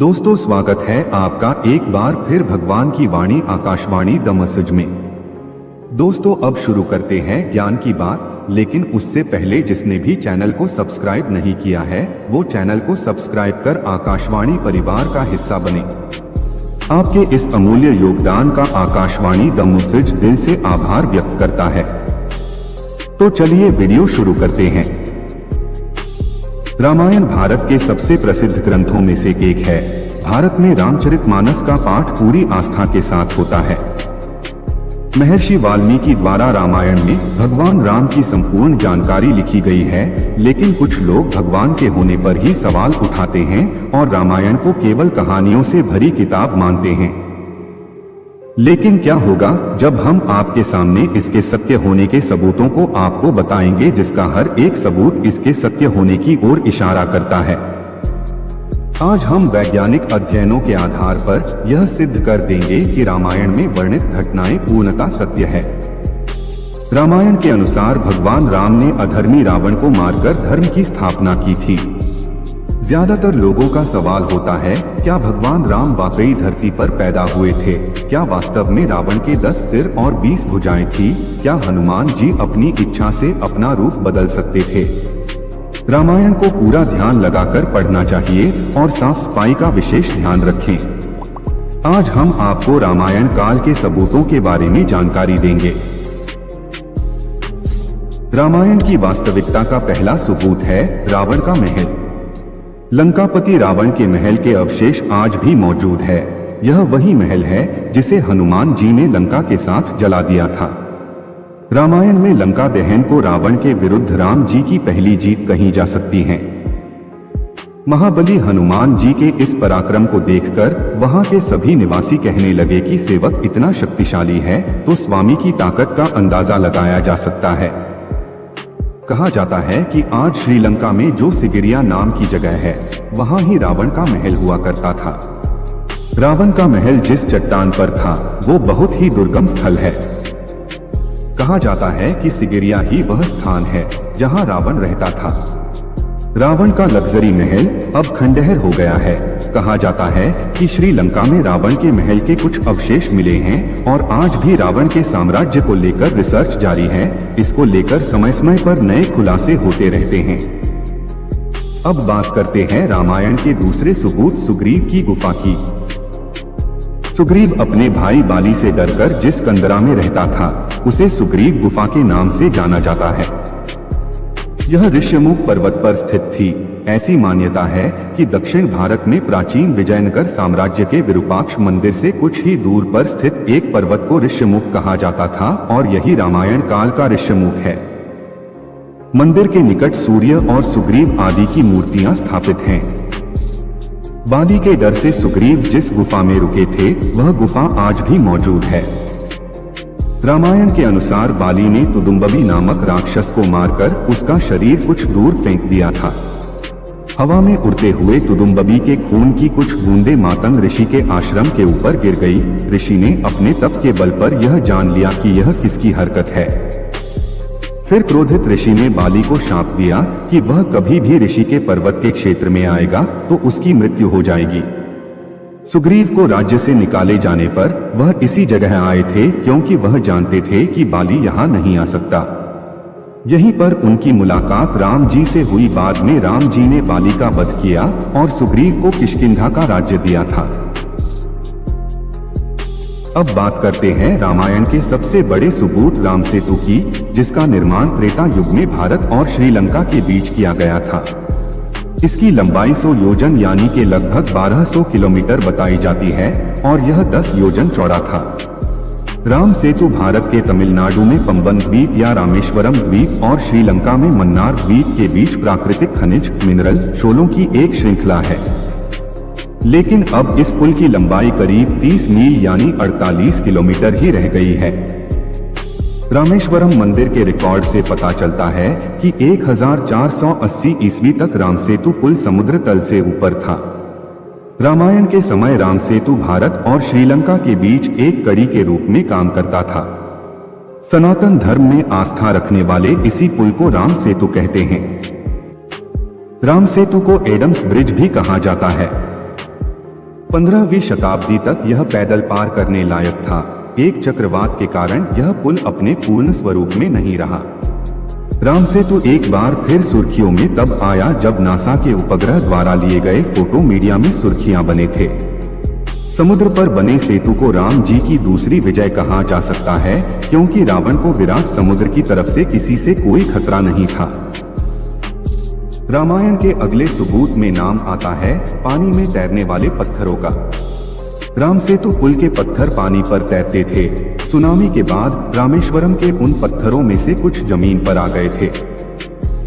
दोस्तों, स्वागत है आपका एक बार फिर भगवान की वाणी आकाशवाणी द मैसेज में। दोस्तों, अब शुरू करते हैं ज्ञान की बात, लेकिन उससे पहले जिसने भी चैनल को सब्सक्राइब नहीं किया है वो चैनल को सब्सक्राइब कर आकाशवाणी परिवार का हिस्सा बने। आपके इस अमूल्य योगदान का आकाशवाणी द मैसेज दिल से आभार व्यक्त करता है। तो चलिए वीडियो शुरू करते हैं। रामायण भारत के सबसे प्रसिद्ध ग्रंथों में से एक है। भारत में रामचरितमानस का पाठ पूरी आस्था के साथ होता है। महर्षि वाल्मीकि द्वारा रामायण में भगवान राम की संपूर्ण जानकारी लिखी गई है, लेकिन कुछ लोग भगवान के होने पर ही सवाल उठाते हैं और रामायण को केवल कहानियों से भरी किताब मानते हैं। लेकिन क्या होगा जब हम आपके सामने इसके सत्य होने के सबूतों को आपको बताएंगे, जिसका हर एक सबूत इसके सत्य होने की ओर इशारा करता है। आज हम वैज्ञानिक अध्ययनों के आधार पर यह सिद्ध कर देंगे कि रामायण में वर्णित घटनाएं पूर्णतः सत्य है। रामायण के अनुसार भगवान राम ने अधर्मी रावण को मारकर धर्म की स्थापना की थी। ज्यादातर लोगों का सवाल होता है, क्या भगवान राम वाकई धरती पर पैदा हुए थे? क्या वास्तव में रावण के 10 सिर और 20 भुजाएं थी? क्या हनुमान जी अपनी इच्छा से अपना रूप बदल सकते थे? रामायण को पूरा ध्यान लगाकर पढ़ना चाहिए और साफ सफाई का विशेष ध्यान रखें। आज हम आपको रामायण काल के सबूतों के बारे में जानकारी देंगे। रामायण की वास्तविकता का पहला सबूत है रावण का महल। लंकापति रावण के महल के अवशेष आज भी मौजूद है। यह वही महल है जिसे हनुमान जी ने लंका के साथ जला दिया था। रामायण में लंका दहन को रावण के विरुद्ध राम जी की पहली जीत कही जा सकती है। महाबली हनुमान जी के इस पराक्रम को देखकर वहां के सभी निवासी कहने लगे कि सेवक इतना शक्तिशाली है तो स्वामी की ताकत का अंदाजा लगाया जा सकता है। कहा जाता है कि आज श्रीलंका में जो सिगिरिया नाम की जगह है, वहां ही रावण का महल हुआ करता था। रावण का महल जिस चट्टान पर था वो बहुत ही दुर्गम स्थल है। कहा जाता है कि सिगिरिया ही वह स्थान है जहां रावण रहता था। रावण का लग्जरी महल अब खंडहर हो गया है। कहा जाता है कि श्रीलंका में रावण के महल के कुछ अवशेष मिले हैं और आज भी रावण के साम्राज्य को लेकर रिसर्च जारी है। इसको लेकर समय समय पर नए खुलासे होते रहते हैं। अब बात करते हैं रामायण के दूसरे सबूत सुग्रीव की गुफा की। सुग्रीव अपने भाई बाली से डरकर जिस कंदरा में रहता था उसे सुग्रीव गुफा के नाम से जाना जाता है। यह ऋष्यमुख पर्वत पर स्थित थी। ऐसी मान्यता है कि दक्षिण भारत में प्राचीन विजयनगर साम्राज्य के विरूपाक्ष मंदिर से कुछ ही दूर पर स्थित एक पर्वत को ऋष्यमुख कहा जाता था और यही रामायण काल का ऋष्यमुख है। मंदिर के निकट सूर्य और सुग्रीव आदि की मूर्तियां स्थापित हैं। बाली के डर से सुग्रीव जिस गुफा में रुके थे वह गुफा आज भी मौजूद है। रामायण के अनुसार बाली ने तुदुम्बी नामक राक्षस को मारकर उसका शरीर कुछ दूर फेंक दिया था। हवा में उड़ते हुए तुदुम्बी के खून की कुछ बूंदें मातंग ऋषि के आश्रम के ऊपर गिर गई। ऋषि ने अपने तप के बल पर यह जान लिया कि यह किसकी हरकत है। फिर क्रोधित ऋषि ने बाली को शाप दिया कि वह कभी भी ऋषि के पर्वत के क्षेत्र में आएगा तो उसकी मृत्यु हो जाएगी। सुग्रीव को राज्य से निकाले जाने पर वह इसी जगह आए थे, क्योंकि वह जानते थे कि बाली यहाँ नहीं आ सकता। यहीं पर उनकी मुलाकात राम जी से हुई। बाद में राम जी ने बाली का वध किया और सुग्रीव को किष्किंधा का राज्य दिया था। अब बात करते हैं रामायण के सबसे बड़े सबूत राम सेतु की, जिसका निर्माण त्रेता युग में भारत और श्रीलंका के बीच किया गया था। इसकी लंबाई 100 योजन यानी के लगभग 1200 किलोमीटर बताई जाती है और यह 10 योजन चौड़ा था। राम सेतु भारत के तमिलनाडु में पंबन द्वीप या रामेश्वरम द्वीप और श्रीलंका में मन्नार द्वीप के बीच प्राकृतिक खनिज मिनरल शोलों की एक श्रृंखला है। लेकिन अब इस पुल की लंबाई करीब 30 मील यानी 48 किलोमीटर ही रह गई है। रामेश्वरम मंदिर के रिकॉर्ड से पता चलता है कि 1480 ईस्वी तक राम सेतु पुल समुद्र तल से ऊपर था। रामायण के समय राम सेतु भारत और श्रीलंका के बीच एक कड़ी के रूप में काम करता था। सनातन धर्म में आस्था रखने वाले इसी पुल को राम सेतु कहते हैं। राम सेतु को एडम्स ब्रिज भी कहा जाता है। 15वीं शताब्दी तक यह पैदल पार करने लायक था। एक चक्रवात के कारण यह पुल अपने पूर्ण स्वरूप में नहीं रहा। राम सेतु एक बार फिर सुर्खियों में तब आया जब नासा के उपग्रह द्वारा लिए गए फोटो मीडिया में सुर्खियां बने थे। समुद्र पर बने सेतु को राम जी की दूसरी विजय कहा जा सकता है, क्योंकि रावण को विराट समुद्र की तरफ से किसी से कोई खतरा नहीं था। रामायण के अगले सबूत में नाम आता है पानी में तैरने वाले पत्थरों का। राम सेतु पुल के पत्थर पानी पर तैरते थे। सुनामी के बाद रामेश्वरम के उन पत्थरों में से कुछ जमीन पर आ गए थे।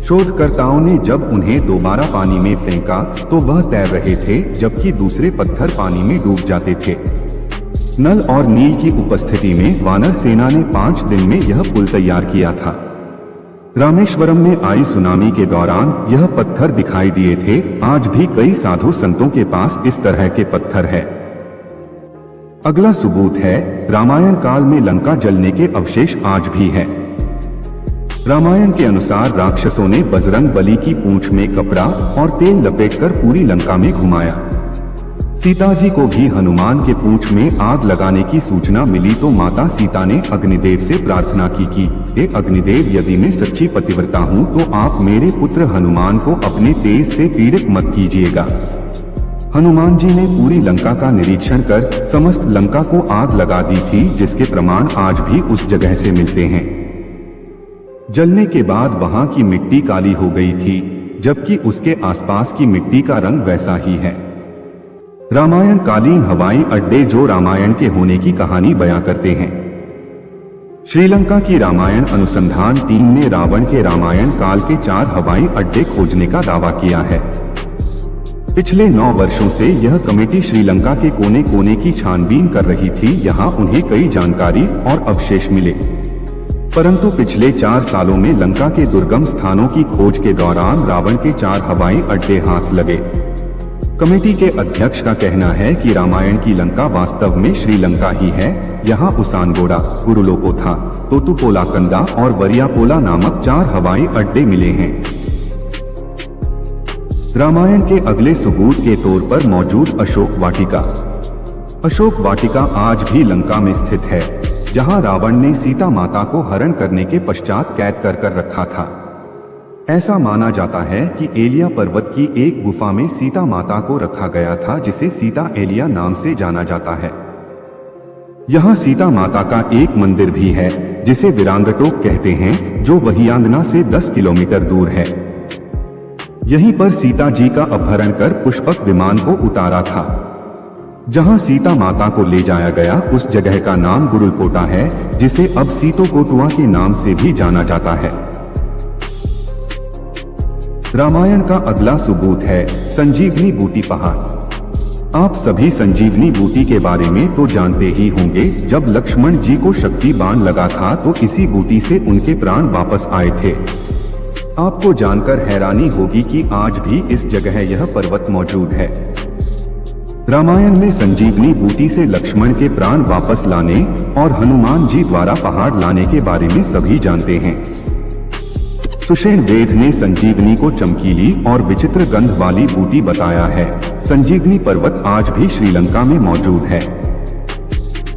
शोधकर्ताओं ने जब उन्हें दोबारा पानी में फेंका तो वह तैर रहे थे, जबकि दूसरे पत्थर पानी में डूब जाते थे। नल और नील की उपस्थिति में वानर सेना ने 5 दिन में यह पुल तैयार किया था। रामेश्वरम में आई सुनामी के दौरान यह पत्थर दिखाई दिए थे। आज भी कई साधु संतों के पास इस तरह के पत्थर है। अगला सबूत है रामायण काल में लंका जलने के अवशेष आज भी है। रामायण के अनुसार राक्षसों ने बजरंग बली की पूंछ में कपड़ा और तेल लपेटकर पूरी लंका में घुमाया। सीता जी को भी हनुमान के पूंछ में आग लगाने की सूचना मिली तो माता सीता ने अग्निदेव से प्रार्थना की कि हे अग्निदेव, यदि मैं सच्ची पतिव्रता हूँ तो आप मेरे पुत्र हनुमान को अपने तेज से पीड़ित मत कीजिएगा। हनुमान जी ने पूरी लंका का निरीक्षण कर समस्त लंका को आग लगा दी थी, जिसके प्रमाण आज भी उस जगह से मिलते हैं। जलने के बाद वहां की मिट्टी काली हो गई थी, जबकि उसके आसपास की मिट्टी का रंग वैसा ही है। रामायण कालीन हवाई अड्डे जो रामायण के होने की कहानी बयां करते हैं। श्रीलंका की रामायण अनुसंधान टीम ने रावण के रामायण काल के 4 हवाई अड्डे खोजने का दावा किया है। पिछले 9 वर्षों से यह कमेटी श्रीलंका के कोने कोने की छानबीन कर रही थी। यहाँ उन्हें कई जानकारी और अवशेष मिले, परंतु पिछले 4 सालों में लंका के दुर्गम स्थानों की खोज के दौरान रावण के 4 हवाई अड्डे हाथ लगे। कमेटी के अध्यक्ष का कहना है कि रामायण की लंका वास्तव में श्रीलंका ही है। यहाँ उसानगोड़ा, गुरुलोकोथा, तोतुपोलाकंदा और वरियापोला नामक 4 हवाई अड्डे मिले हैं। रामायण के अगले सबूत के तौर पर मौजूद अशोक वाटिका। अशोक वाटिका आज भी लंका में स्थित है, जहां रावण ने सीता माता को हरण करने के पश्चात कैद कर रखा था। ऐसा माना जाता है कि एलिया पर्वत की एक गुफा में सीता माता को रखा गया था, जिसे सीता एलिया नाम से जाना जाता है। यहाँ सीता माता का एक मंदिर भी है, जिसे विरांगटोक कहते हैं, जो वहियांगना से 10 किलोमीटर दूर है। यहीं पर सीता जी का अपहरण कर पुष्पक विमान को उतारा था। जहां सीता माता को ले जाया गया उस जगह का नाम गुरुलकोटा है, जिसे अब सीतोकोटुआ के नाम से भी जाना जाता है। रामायण का अगला सबूत है संजीवनी बूटी पहाड़। आप सभी संजीवनी बूटी के बारे में तो जानते ही होंगे। जब लक्ष्मण जी को शक्ति बाण लगा था तो इसी बूटी से उनके प्राण वापस आए थे। आपको जानकर हैरानी होगी कि आज भी इस जगह यह पर्वत मौजूद है। रामायण में संजीवनी बूटी से लक्ष्मण के प्राण वापस लाने और हनुमान जी द्वारा पहाड़ लाने के बारे में सभी जानते हैं। सुषेण वेद ने संजीवनी को चमकीली और विचित्र गंध वाली बूटी बताया है। संजीवनी पर्वत आज भी श्रीलंका में मौजूद है।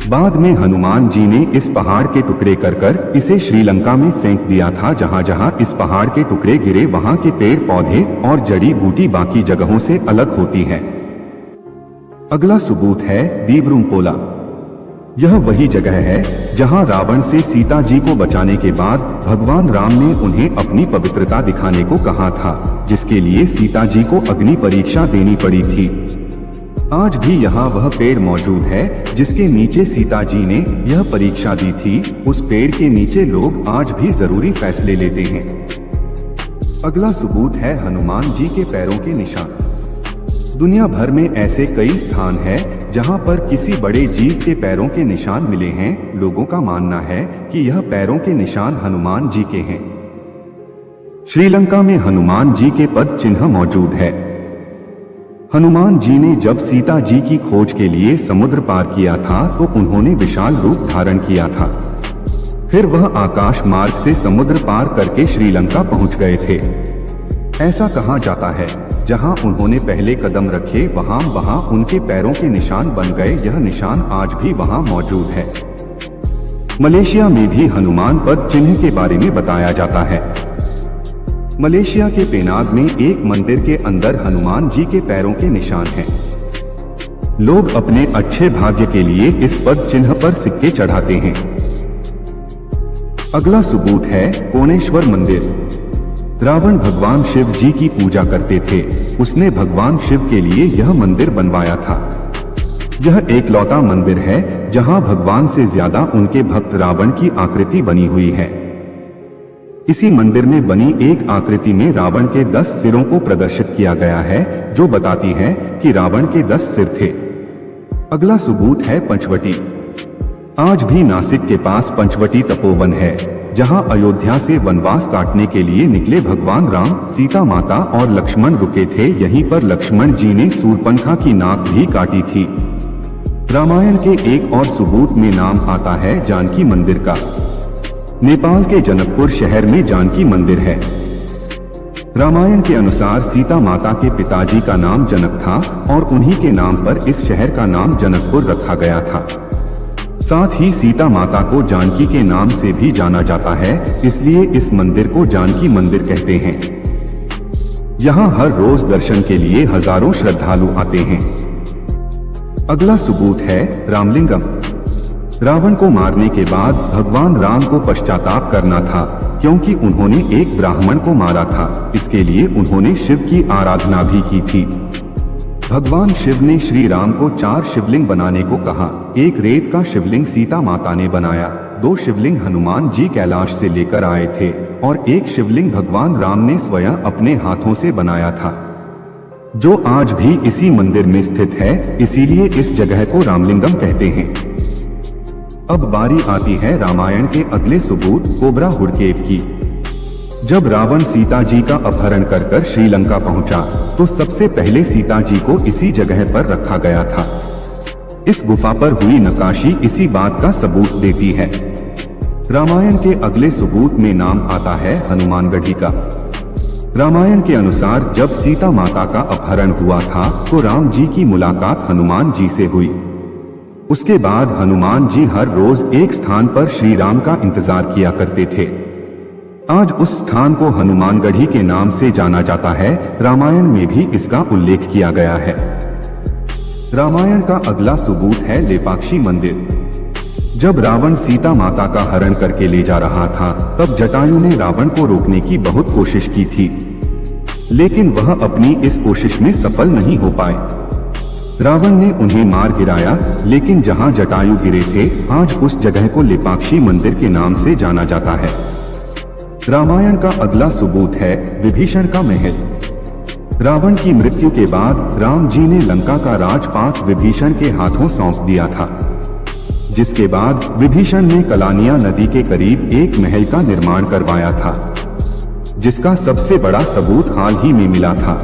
बाद में हनुमान जी ने इस पहाड़ के टुकड़े कर इसे श्रीलंका में फेंक दिया था। जहां जहां इस पहाड़ के टुकड़े गिरे वहां के पेड़ पौधे और जड़ी बूटी बाकी जगहों से अलग होती है। अगला सबूत है दीवरुमपोला। यह वही जगह है जहां रावण से सीता जी को बचाने के बाद भगवान राम ने उन्हें अपनी पवित्रता दिखाने को कहा था, जिसके लिए सीता जी को अग्नि परीक्षा देनी पड़ी थी। आज भी यहाँ वह पेड़ मौजूद है जिसके नीचे सीता जी ने यह परीक्षा दी थी। उस पेड़ के नीचे लोग आज भी जरूरी फैसले लेते हैं। अगला सबूत है हनुमान जी के पैरों के निशान। दुनिया भर में ऐसे कई स्थान हैं जहां पर किसी बड़े जीव के पैरों के निशान मिले हैं। लोगों का मानना है कि यह पैरों के निशान हनुमान जी के हैं। श्रीलंका में हनुमान जी के पद चिन्ह मौजूद है। हनुमान जी ने जब सीता जी की खोज के लिए समुद्र पार किया था तो उन्होंने विशाल रूप धारण किया था। फिर वह आकाश मार्ग से समुद्र पार करके श्रीलंका पहुंच गए थे। ऐसा कहा जाता है जहां उन्होंने पहले कदम रखे वहां उनके पैरों के निशान बन गए। यह निशान आज भी वहां मौजूद है। मलेशिया में भी हनुमान पद चिन्ह के बारे में बताया जाता है। मलेशिया के पेनांग में एक मंदिर के अंदर हनुमान जी के पैरों के निशान हैं। लोग अपने अच्छे भाग्य के लिए इस पद चिन्ह पर सिक्के चढ़ाते हैं। अगला सबूत है कोणेश्वर मंदिर। रावण भगवान शिव जी की पूजा करते थे। उसने भगवान शिव के लिए यह मंदिर बनवाया था। यह एकलौता मंदिर है जहां भगवान से ज्यादा उनके भक्त रावण की आकृति बनी हुई है। इसी मंदिर में बनी एक आकृति में रावण के 10 सिरों को प्रदर्शित किया गया है, जो बताती है कि रावण के 10 सिर थे। अगला सबूत है पंचवटी। आज भी नासिक के पास पंचवटी तपोवन है, जहां अयोध्या से वनवास काटने के लिए निकले भगवान राम, सीता माता और लक्ष्मण रुके थे। यहीं पर लक्ष्मण जी ने शूर्पणखा की नाक भी काटी थी। रामायण के एक और सबूत में नाम आता है जानकी मंदिर का। नेपाल के जनकपुर शहर में जानकी मंदिर है। रामायण के अनुसार सीता माता के पिताजी का नाम जनक था और उन्हीं के नाम पर इस शहर का नाम जनकपुर रखा गया था। साथ ही सीता माता को जानकी के नाम से भी जाना जाता है, इसलिए इस मंदिर को जानकी मंदिर कहते हैं। यहाँ हर रोज दर्शन के लिए हजारों श्रद्धालु आते हैं। अगला सबूत है रामलिंगम। रावण को मारने के बाद भगवान राम को पश्चाताप करना था, क्योंकि उन्होंने एक ब्राह्मण को मारा था। इसके लिए उन्होंने शिव की आराधना भी की थी। भगवान शिव ने श्री राम को 4 शिवलिंग बनाने को कहा। एक रेत का शिवलिंग सीता माता ने बनाया, 2 शिवलिंग हनुमान जी कैलाश से लेकर आए थे और एक शिवलिंग भगवान राम ने स्वयं अपने हाथों से बनाया था, जो आज भी इसी मंदिर में स्थित है। इसीलिए इस जगह को रामलिंगम कहते हैं। अब बारी आती है रामायण के अगले सबूत कोबरा हुड केव की। जब रावण सीता जी का अपहरण कर श्रीलंका पहुंचा, तो सबसे पहले सीता जी को इसी जगह पर रखा गया था। इस गुफा पर हुई नक्काशी इसी बात का सबूत देती है। रामायण के अगले सबूत में नाम आता है हनुमानगढ़ी का। रामायण के अनुसार जब सीता माता का अपहरण हुआ था, तो राम जी की मुलाकात हनुमान जी से हुई। उसके बाद हनुमान जी हर रोज एक स्थान पर श्री राम का इंतजार किया करते थे। आज उस स्थान को हनुमानगढ़ी के नाम से जाना जाता है। रामायण में भी इसका उल्लेख किया गया है। रामायण का अगला सबूत है लेपाक्षी मंदिर। जब रावण सीता माता का हरण करके ले जा रहा था, तब जटायु ने रावण को रोकने की बहुत कोशिश की थी, लेकिन वह अपनी इस कोशिश में सफल नहीं हो पाए। रावण ने उन्हें मार गिराया, लेकिन जहां जटायु गिरे थे, आज उस जगह को लेपाक्षी मंदिर के नाम से जाना जाता है। रामायण का अगला सबूत है विभीषण का महल। रावण की मृत्यु के बाद राम जी ने लंका का राजपाट विभीषण के हाथों सौंप दिया था, जिसके बाद विभीषण ने कलानिया नदी के करीब एक महल का निर्माण करवाया था, जिसका सबसे बड़ा सबूत हाल ही में मिला था।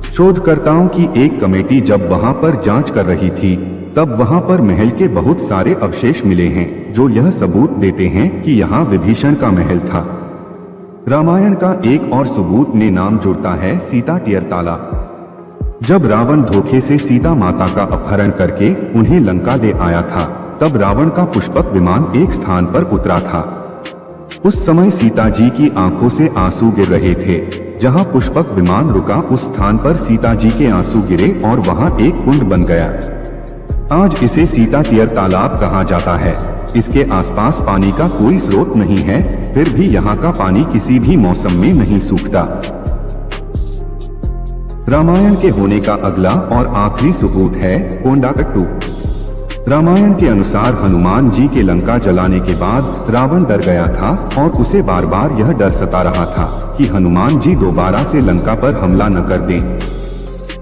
शोधकर्ताओं की एक कमेटी जब वहां पर जांच कर रही थी, तब वहां पर महल के बहुत सारे अवशेष मिले हैं, जो यह सबूत देते हैं कि यहाँ विभीषण का महल था। रामायण का एक और सबूत में नाम जुड़ता है सीता टियर तालाब। जब रावण धोखे से सीता माता का अपहरण करके उन्हें लंका ले आया था, तब रावण का पुष्पक विमान एक स्थान पर उतरा था। उस समय सीता जी की आंखों से आंसू गिर रहे थे। जहां पुष्पक विमान रुका, उस स्थान पर सीता जी के आंसू गिरे और वहां एक कुंड बन गया। आज इसे सीता टियर तालाब कहा जाता है। इसके आसपास पानी का कोई स्रोत नहीं है, फिर भी यहाँ का पानी किसी भी मौसम में नहीं सूखता। रामायण के होने का अगला और आखिरी सबूत है कोंडाकट्टू। रामायण के अनुसार हनुमान जी के लंका जलाने के बाद रावण डर गया था और उसे बार बार यह डर सता रहा था कि हनुमान जी दोबारा से लंका पर हमला न कर दें।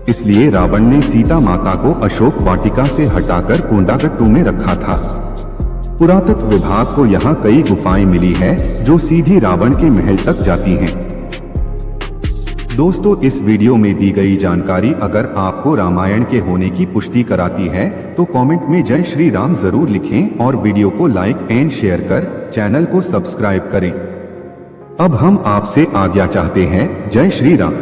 इसलिए रावण ने सीता माता को अशोक वाटिका से हटाकर कोंडाकट्टू में रखा था। पुरातत्व विभाग को यहाँ कई गुफाएं मिली है, जो सीधी रावण के महल तक जाती हैं। दोस्तों, इस वीडियो में दी गई जानकारी अगर आपको रामायण के होने की पुष्टि कराती है, तो कमेंट में जय श्री राम जरूर लिखें और वीडियो को लाइक एंड शेयर कर चैनल को सब्सक्राइब करें। अब हम आपसे आज्ञा चाहते हैं। जय श्री राम।